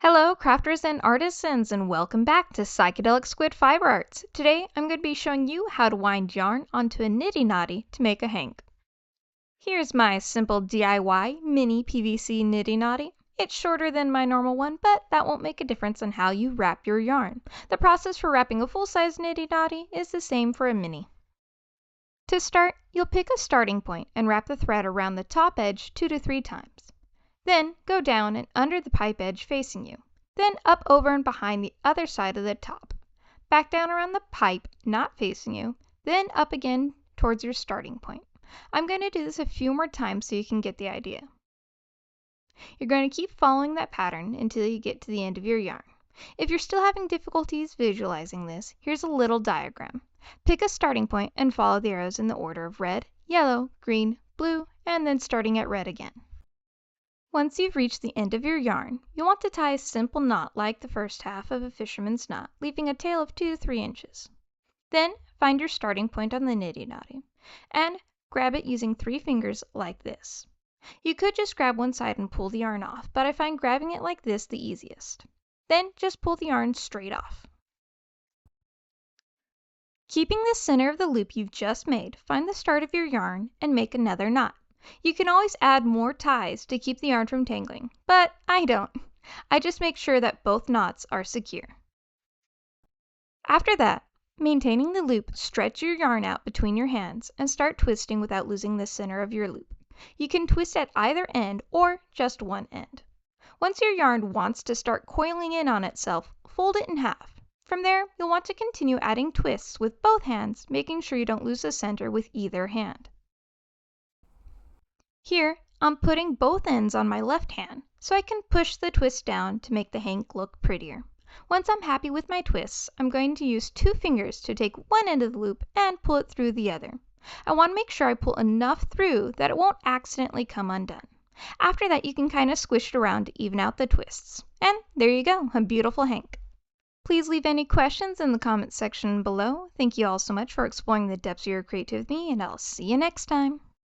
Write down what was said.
Hello, crafters and artisans, and welcome back to Psychedelic Squid Fiber Arts. Today, I'm going to be showing you how to wind yarn onto a Niddy Noddy to make a hank. Here's my simple DIY mini PVC Niddy Noddy. It's shorter than my normal one, but that won't make a difference on how you wrap your yarn. The process for wrapping a full-size Niddy Noddy is the same for a mini. To start, you'll pick a starting point and wrap the thread around the top edge 2 to 3 times. Then go down and under the pipe edge facing you. Then up over and behind the other side of the top. Back down around the pipe not facing you. Then up again towards your starting point. I'm going to do this a few more times so you can get the idea. You're going to keep following that pattern until you get to the end of your yarn. If you're still having difficulties visualizing this, here's a little diagram. Pick a starting point and follow the arrows in the order of red, yellow, green, blue, and then starting at red again. Once you've reached the end of your yarn, you'll want to tie a simple knot like the first half of a fisherman's knot, leaving a tail of 2 to 3 inches. Then find your starting point on the Niddy Noddy and grab it using 3 fingers like this. You could just grab one side and pull the yarn off, but I find grabbing it like this the easiest. Then just pull the yarn straight off. Keeping the center of the loop you've just made, find the start of your yarn and make another knot. You can always add more ties to keep the yarn from tangling, but I don't. I just make sure that both knots are secure. After that, maintaining the loop, stretch your yarn out between your hands and start twisting without losing the center of your loop. You can twist at either end or just one end. Once your yarn wants to start coiling in on itself, fold it in half. From there, you'll want to continue adding twists with both hands, making sure you don't lose the center with either hand. Here, I'm putting both ends on my left hand, so I can push the twist down to make the hank look prettier. Once I'm happy with my twists, I'm going to use 2 fingers to take one end of the loop and pull it through the other. I want to make sure I pull enough through that it won't accidentally come undone. After that, you can kind of squish it around to even out the twists. And there you go, a beautiful hank. Please leave any questions in the comments section below. Thank you all so much for exploring the depths of your creativity, and I'll see you next time.